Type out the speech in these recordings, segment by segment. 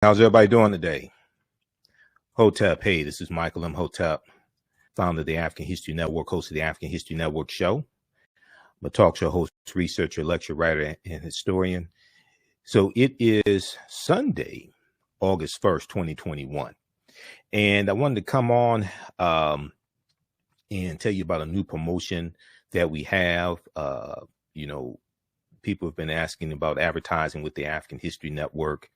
How's everybody doing today? Hotep, hey, this is Michael M. Hotep, founder of the African History Network, host of the African History Network show. I'm a talk show host, researcher, lecturer, writer, and historian. So it is Sunday, August 1st, 2021. And I wanted to come on and tell you about a new promotion that we have. People have been asking about advertising with the African History Network.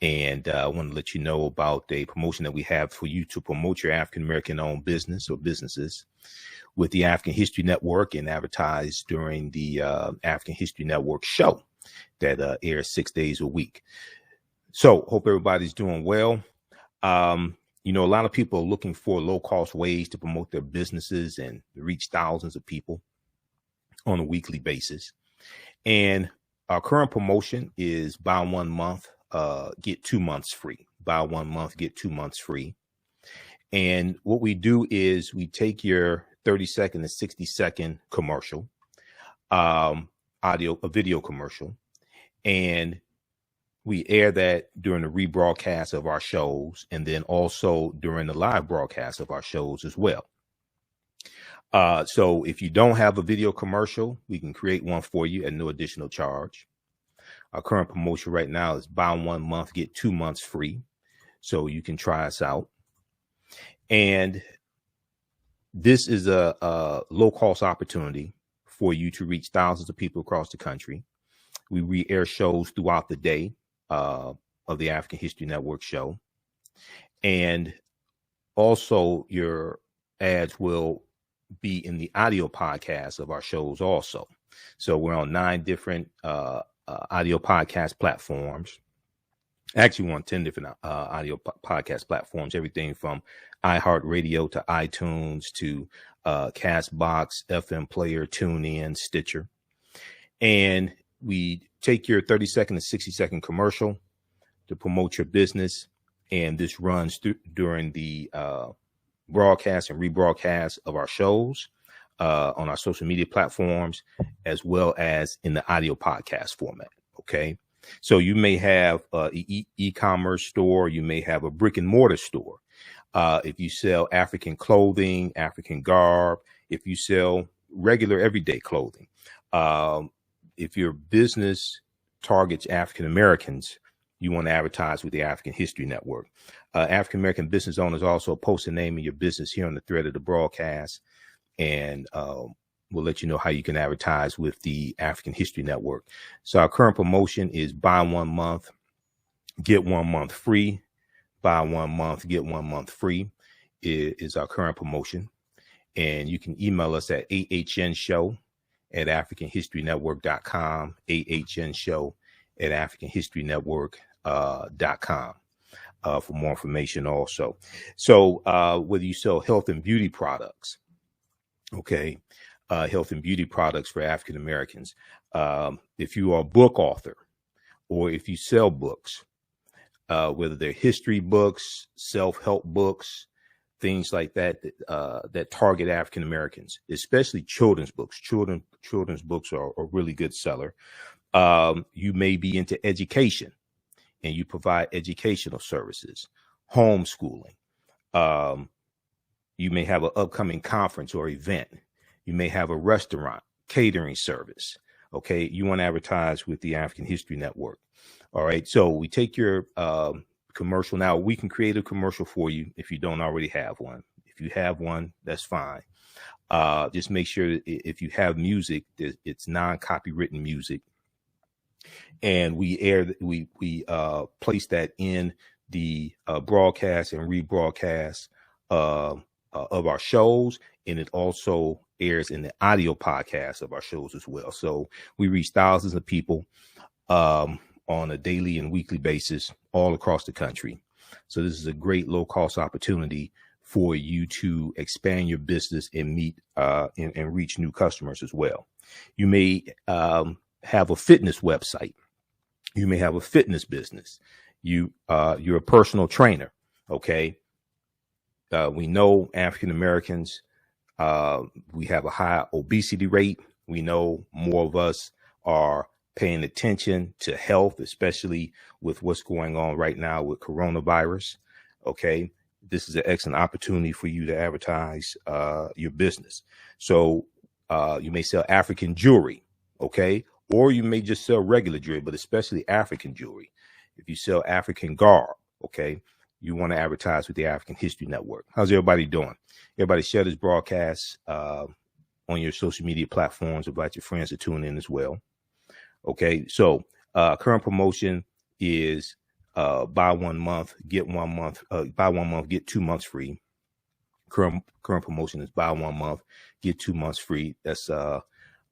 And I want to let you know about a promotion that we have for you to promote your African-American owned business or businesses with the African History Network and advertise during the African History Network show that airs 6 days a week. So hope everybody's doing well. A lot of people are looking for low cost ways to promote their businesses and reach thousands of people on a weekly basis. And our current promotion is buy 1 month, get 2 months free. Buy 1 month, get 2 months free. And what we do is we take your 30-second to 60-second commercial, a video commercial, and we air that during the rebroadcast of our shows, and then also during the live broadcast of our shows as well. So if you don't have a video commercial, we can create one for you at no additional charge. Our current promotion right now is buy 1 month, get 2 months free. So you can try us out. And this is a low cost opportunity for you to reach thousands of people across the country. We re-air shows throughout the day of the African History Network show. And also your ads will be in the audio podcast of our shows also. So we're on 9 different audio podcast platforms. Actually, we're on 10 different audio podcast platforms, everything from iHeartRadio to iTunes to Castbox, FM Player, TuneIn, Stitcher. And we take your 30-second to 60-second commercial to promote your business. And this runs during the broadcast and rebroadcast of our shows on our social media platforms, as well as in the audio podcast format. Okay. So you may have an e-commerce store. You may have a brick and mortar store. If you sell African clothing, African garb, if you sell regular everyday clothing, if your business targets African Americans, you want to advertise with the African History Network. African American business owners also post the name of your business here on the thread of the broadcast, and we'll let you know how you can advertise with the African History Network. So our current promotion is buy 1 month, get 1 month free. Buy 1 month, get 1 month free is our current promotion. And you can email us at AHNshow@AfricanHistoryNetwork.com, AHNshow@AfricanHistoryNetwork.com for more information also. So whether you sell health and beauty products, okay, health and beauty products for African Americans, if you are a book author or if you sell books, whether they're history books, self-help books, things like that, that target African Americans, especially children's books. Children's books are a really good seller. You may be into education and you provide educational services, homeschooling. You may have an upcoming conference or event. You may have a restaurant, catering service. Okay, you want to advertise with the African History Network. All right, so we take your commercial. Now, we can create a commercial for you if you don't already have one. If you have one, that's fine. Just make sure that if you have music, it's non-copywritten music. And we place that in the broadcast and rebroadcast of our shows. And it also airs in the audio podcast of our shows as well. So we reach thousands of people on a daily and weekly basis all across the country. So this is a great low cost opportunity for you to expand your business and meet and reach new customers as well. You may have a fitness website. You may have a fitness business. You're a personal trainer. Okay. We know African Americans, we have a high obesity rate. We know more of us are paying attention to health, especially with what's going on right now with coronavirus. Okay. This is an excellent opportunity for you to advertise your business. So you may sell African jewelry, okay? Or you may just sell regular jewelry, but especially African jewelry. If you sell African garb, okay, you want to advertise with the African History Network. How's everybody doing? Everybody share this broadcast on your social media platforms. Invite your friends to tune in as well. Okay, so current promotion is buy 1 month, get 1 month, buy 1 month, get 2 months free. Current promotion is buy 1 month, get 2 months free. That's for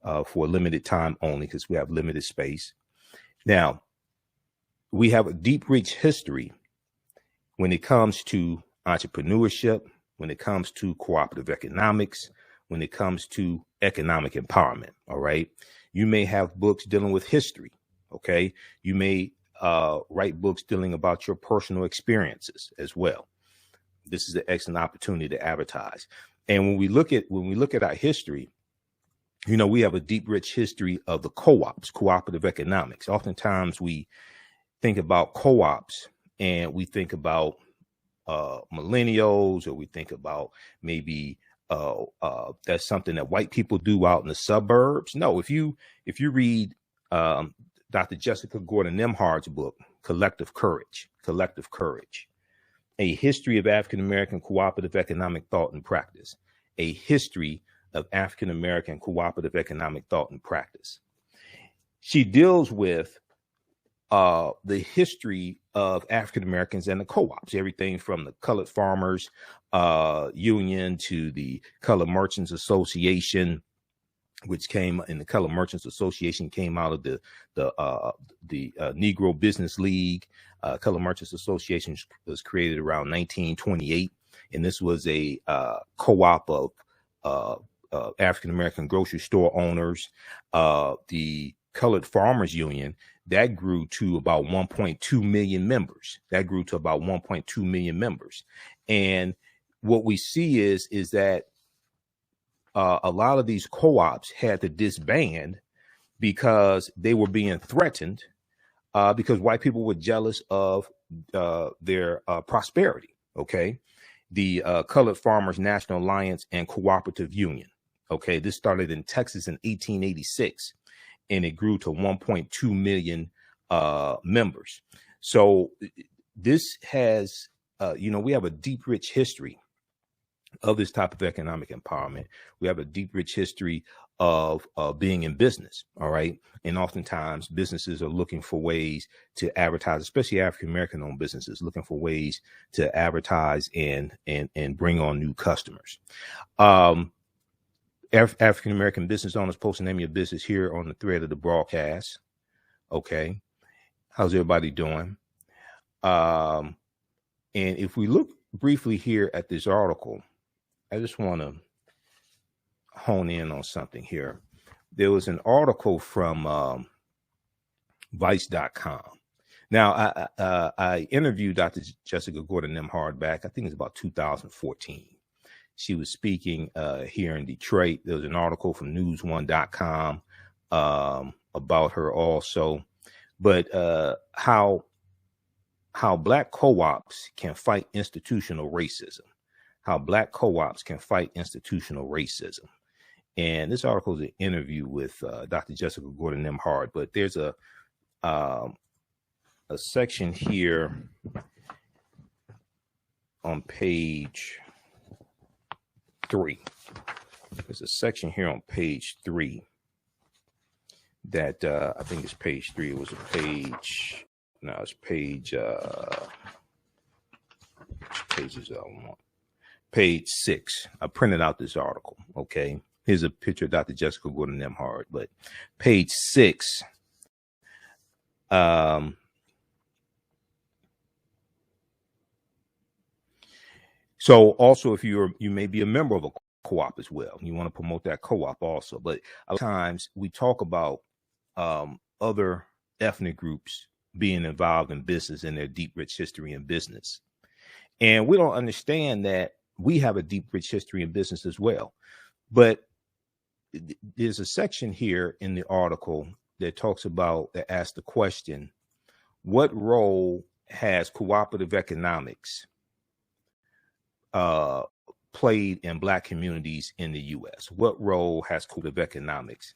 a limited time only because we have limited space. Now, we have a deep, rich history when it comes to entrepreneurship, when it comes to cooperative economics, when it comes to economic empowerment. All right. You may have books dealing with history. Okay. You may write books dealing about your personal experiences as well. This is an excellent opportunity to advertise. And when we look at our history, you know, we have a deep, rich history of the co-ops, cooperative economics. Oftentimes we think about co-ops and we think about millennials, or we think about maybe that's something that white people do out in the suburbs. No, if you read Dr. Jessica Gordon Nimhard's book, Collective Courage, A History of African American Cooperative Economic Thought and Practice, a history of African American cooperative economic thought and practice. She deals with the history of African Americans and the co-ops, everything from the Colored Farmers Union to the Colored Merchants Association, which came in the Colored Merchants Association came out of the Negro Business League. Colored Merchants Association was created around 1928, and this was a co-op of African American grocery store owners. The Colored Farmers Union, that grew to about 1.2 million members. And what we see is that a lot of these co-ops had to disband because they were being threatened because white people were jealous of their prosperity. Okay. The Colored Farmers National Alliance and Cooperative Union. Okay. This started in Texas in 1886 and it grew to 1.2 million members. So this has, we have a deep, rich history of this type of economic empowerment. We have a deep, rich history of being in business. All right. And oftentimes businesses are looking for ways to advertise, especially African-American owned businesses, looking for ways to advertise and bring on new customers. African-American business owners, post the name of your business here on the thread of the broadcast. Okay. How's everybody doing? And if we look briefly here at this article, I just want to hone in on something here. There was an article from Vice.com. Now, I interviewed Dr. Jessica Gordon Nimhard back, I think it's about 2014. She was speaking here in Detroit. There was an article from news1.com about her also. But how Black co-ops can fight institutional racism. And this article is an interview with Dr. Jessica Gordon Nimhard, but there's a section here on page 3. There's a section here on page 3 that I think it's page 3. It was a page. No, it's page. Which pages I want? Page 6. I printed out this article. Okay. Here's a picture of Dr. Jessica Gordon Nimhard, but page 6. So also, if you may be a member of a co-op as well, you want to promote that co-op also. But a lot of times we talk about other ethnic groups being involved in business and their deep, rich history in business. And we don't understand that we have a deep, rich history in business as well. But there's a section here in the article that talks about, that asks the question, what role has cooperative economics played in Black communities in the U.S.? What role has cooperative economics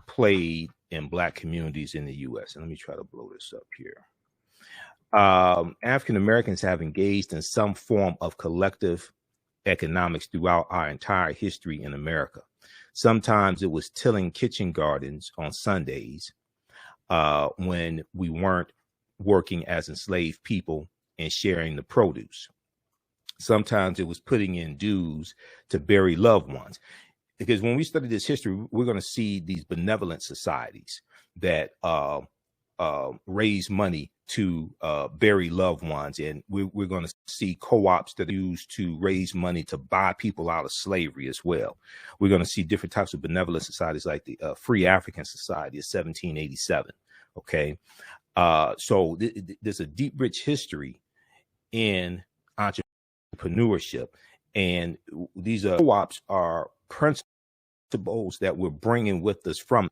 played in Black communities in the U.S.? And let me try to blow this up here. African Americans have engaged in some form of collective economics throughout our entire history in America. Sometimes it was tilling kitchen gardens on Sundays when we weren't working as enslaved people and sharing the produce. Sometimes it was putting in dues to bury loved ones. Because when we study this history, we're going to see these benevolent societies that raise money to bury loved ones. And we're going to see co-ops that are used to raise money to buy people out of slavery as well. We're going to see different types of benevolent societies like the Free African Society of 1787. Okay. So there's a deep, rich history in entrepreneurship. And these co-ops are principles that we're bringing with us from.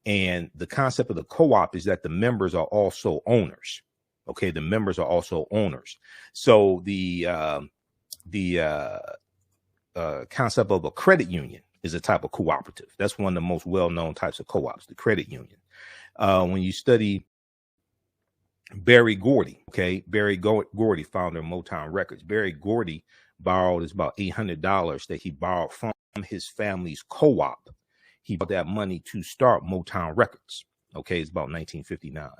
And the concept of the co-op is that the members are also owners. Okay, the members are also owners. So the concept of a credit union is a type of cooperative. That's one of the most well-known types of co-ops, the credit union. When you study Berry Gordy, okay, Berry Gordy, founder of Motown Records. Berry Gordy borrowed about $800 that he borrowed from his family's co-op. He bought that money to start Motown Records. Okay, it's about 1959.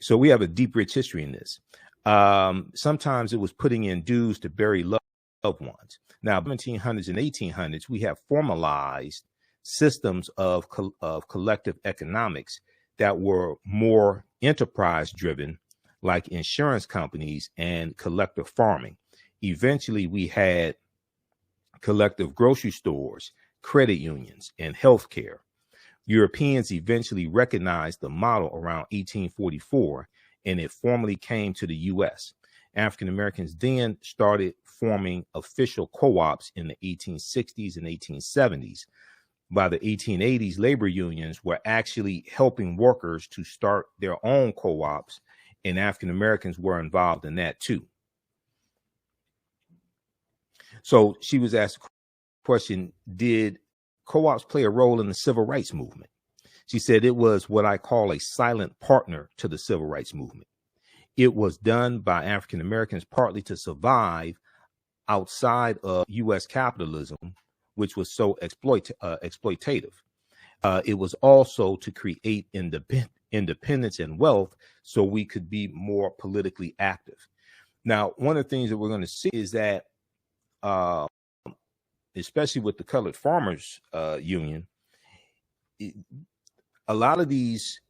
So we have a deep, rich history in this. Sometimes it was putting in dues to bury loved ones. Now, 1700s and 1800s, we have formalized systems of collective economics that were more enterprise driven, like insurance companies and collective farming. Eventually, we had collective grocery stores, credit unions, and healthcare. Europeans eventually recognized the model around 1844, and it formally came to the U.S. African Americans then started forming official co-ops in the 1860s and 1870s. By the 1880s, labor unions were actually helping workers to start their own co-ops, and African Americans were involved in that too. So she was asked the question, did co-ops play a role in the civil rights movement? She said it was what I call a silent partner to the civil rights movement. It was done by African Americans partly to survive outside of U.S. capitalism, which was so exploitative. It was also to create independence and wealth so we could be more politically active. Now, one of the things that we're going to see is that especially with the Colored Farmers Union, a lot of these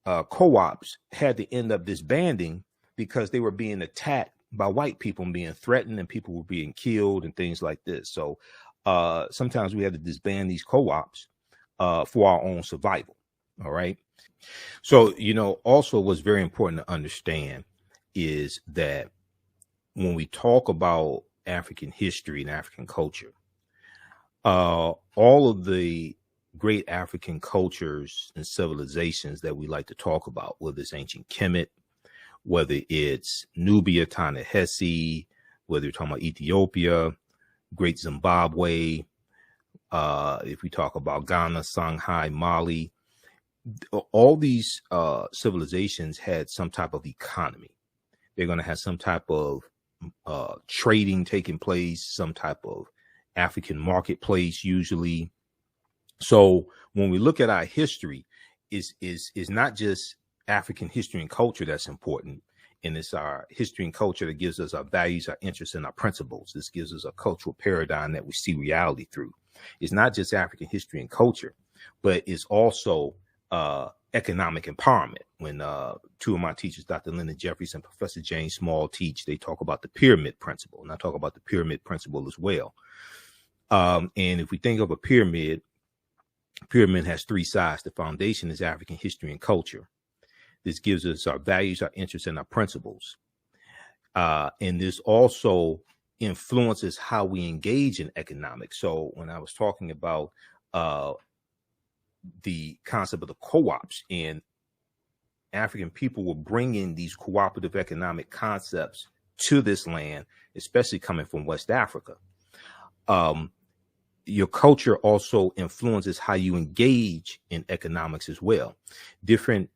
co-ops had to end up disbanding because they were being attacked by white people and being threatened, and people were being killed and things like this. So sometimes we had to disband these co-ops for our own survival. All right. So, also what's very important to understand is that when we talk about African history and African culture, all of the great African cultures and civilizations that we like to talk about, whether it's ancient Kemet, whether it's Nubia, Ta-Nehisi, whether you're talking about Ethiopia, Great Zimbabwe, if we talk about Ghana, Songhai, Mali, all these civilizations had some type of economy. They're going to have some type of trading taking place, some type of African marketplace usually. So when we look at our history, is not just African history and culture that's important, and it's our history and culture that gives us our values, our interests, and our principles. This gives us a cultural paradigm that we see reality through. It's not just African history and culture, but it's also economic empowerment. When two of my teachers, Dr. Lyndon Jeffries and Professor James Small, teach, they talk about the pyramid principle, and I talk about the pyramid principle as well. And if we think of a pyramid has three sides. The foundation is African history and culture. This gives us our values, our interests, and our principles. And this also influences how we engage in economics. So when I was talking about the concept of the co-ops, and African people were bringing these cooperative economic concepts to this land, especially coming from West Africa. Your culture also influences how you engage in economics as well. Different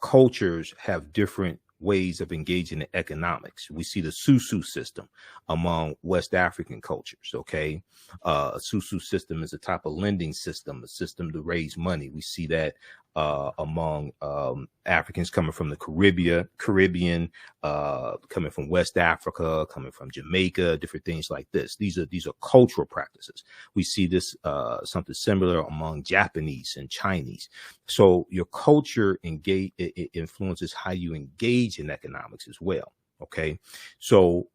cultures have different ways of engaging in economics. We see the Susu system among West African cultures. Okay. A Susu system is a type of lending system, a system to raise money. We see that among Africans coming from the Caribbean, coming from West Africa, coming from Jamaica, different things like this. These are cultural practices. We see this something similar among Japanese and Chinese. So your culture influences how you engage in economics as well. Okay, so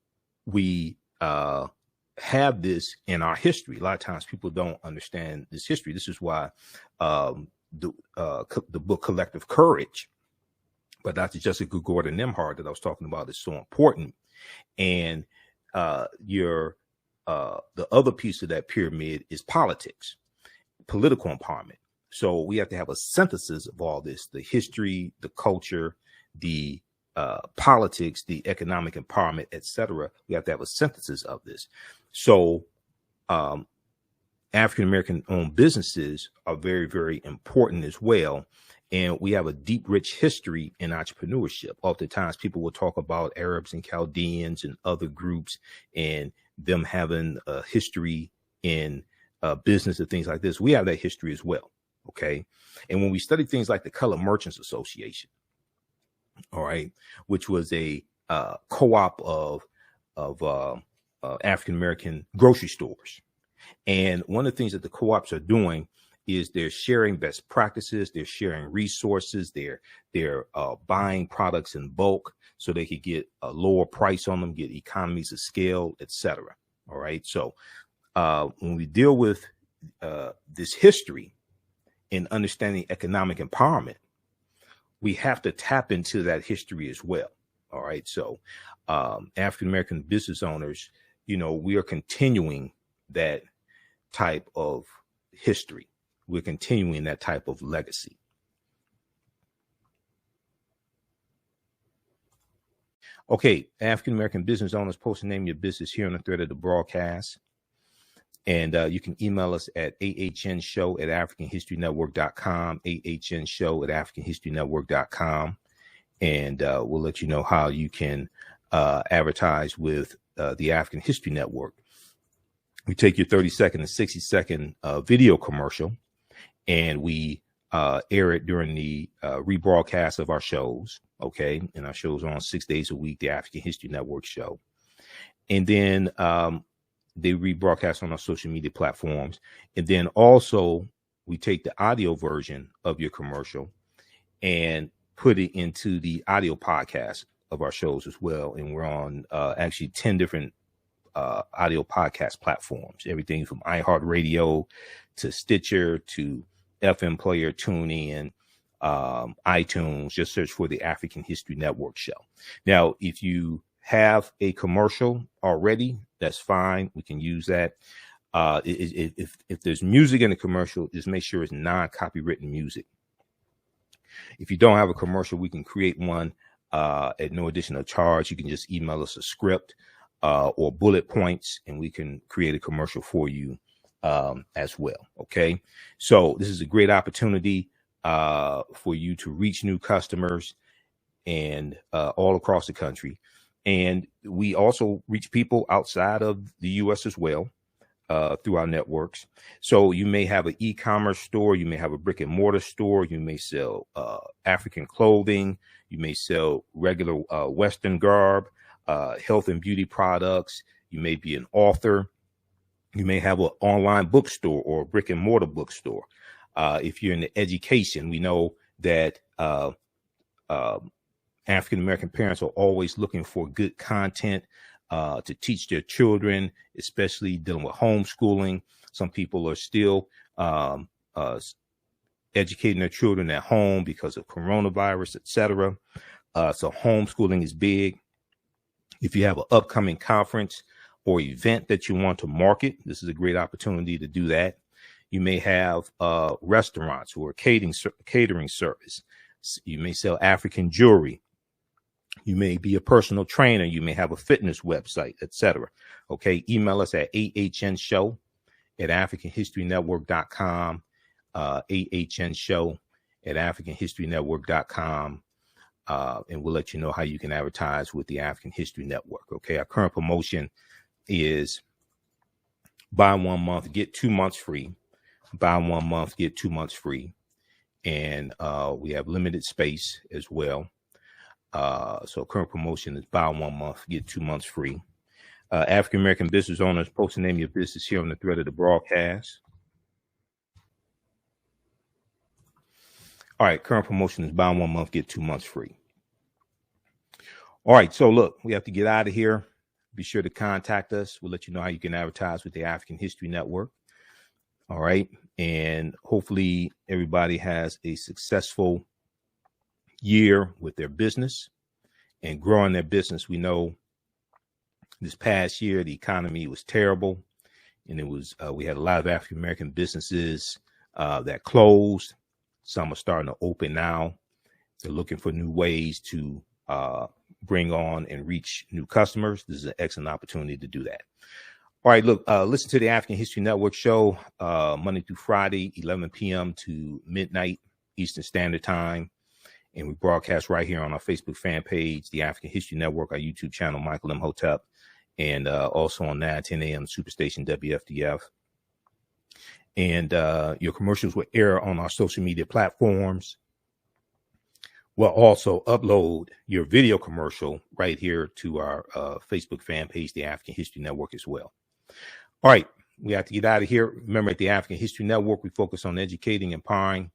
we have this in our history. A lot of times people don't understand this history. This is why the book Collective Courage by Dr. Jessica Gordon Nimhard that I was talking about is so important. And the other piece of that pyramid is politics, political empowerment. So we have to have a synthesis of all this: the history, the culture, the politics, the economic empowerment, etc. We have to have a synthesis of this. So African-American owned businesses are very, very important as well. And we have a deep, rich history in entrepreneurship. Oftentimes people will talk about Arabs and Chaldeans and other groups and them having a history in business and things like this. We have that history as well. Okay. And when we study things like the Colored Merchants Association, all right, which was a co-op of African-American grocery stores. And one of the things that the co-ops are doing is they're sharing best practices, they're sharing resources, they're buying products in bulk so they could get a lower price on them, get economies of scale, etc. All right. So when we deal with this history in understanding economic empowerment, we have to tap into that history as well. All right. So African-American business owners, we are continuing that type of history. We're continuing that type of legacy. Okay, African-American business owners, post the name of your business here on the thread of the broadcast. And you can email us at AHNshow@AfricanHistoryNetwork.com, AHNshow@AfricanHistoryNetwork.com. And we'll let you know how you can advertise with the African History Network. We take your 30-second and 60-second video commercial, and we air it during the rebroadcast of our shows. Okay. And our shows are on 6 days a week, the African History Network show. And then they rebroadcast on our social media platforms. And then also we take the audio version of your commercial and put it into the audio podcast of our shows as well. And we're on actually 10 different audio podcast platforms, everything from iHeartRadio to Stitcher to FM Player, TuneIn, iTunes. Just search for the African History Network show. Now, if you have a commercial already, that's fine. We can use that. If there's music in the commercial, just make sure it's non-copywritten music. If you don't have a commercial, we can create one at no additional charge. You can just email us a script or bullet points, and we can create a commercial for you as well. Okay. So this is a great opportunity for you to reach new customers and all across the country. And we also reach people outside of the U.S. as well through our networks. So you may have an e-commerce store, you may have a brick and mortar store, you may sell African clothing, you may sell regular Western garb, health and beauty products. You may be an author. You may have an online bookstore or a brick and mortar bookstore. If you're in the education, we know that African-American parents are always looking for good content to teach their children, especially dealing with homeschooling. Some people are still educating their children at home because of coronavirus, etc. So homeschooling is big. If you have an upcoming conference or event that you want to market, this is a great opportunity to do that. You may have restaurants or catering service. You may sell African jewelry. You may be a personal trainer. You may have a fitness website, etc. Okay. Email us at AHNShow@AfricanHistoryNetwork.com. AHNShow@AfricanHistoryNetwork.com. And we'll let you know how you can advertise with the African History Network. Okay. Our current promotion is buy 1 month, get 2 months free. Buy 1 month, get 2 months free. And we have limited space as well. So current promotion is buy 1 month, get 2 months free. African American business owners, post the name of your business here on the thread of the broadcast. All right, current promotion is buy 1 month, get 2 months free. All right, so look, we have to get out of here. Be sure to contact us. We'll let you know how you can advertise with the African History Network. All right, and hopefully everybody has a successful year with their business and growing their business. We know this past year the economy was terrible, and it was we had a lot of African American businesses that closed. Some are starting to open now. They're looking for new ways to bring on and reach new customers. This is an excellent opportunity to do that. All right, look, listen to the African History Network show Monday through Friday, 11 p.m. to midnight Eastern Standard Time. And we broadcast right here on our Facebook fan page, the African History Network, our YouTube channel, Michael M. Hotep, and also on 9:10 a.m. Superstation WFDF. And your commercials will air on our social media platforms. We'll also upload your video commercial right here to our Facebook fan page, the African History Network, as well. All right, we have to get out of here. Remember, at the African History Network, we focus on educating, empowering,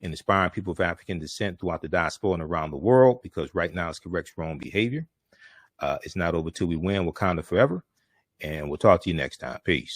and inspiring people of African descent throughout the diaspora and around the world, because right now it's correct wrong behavior. It's not over till we win. Wakanda forever. And we'll talk to you next time. Peace.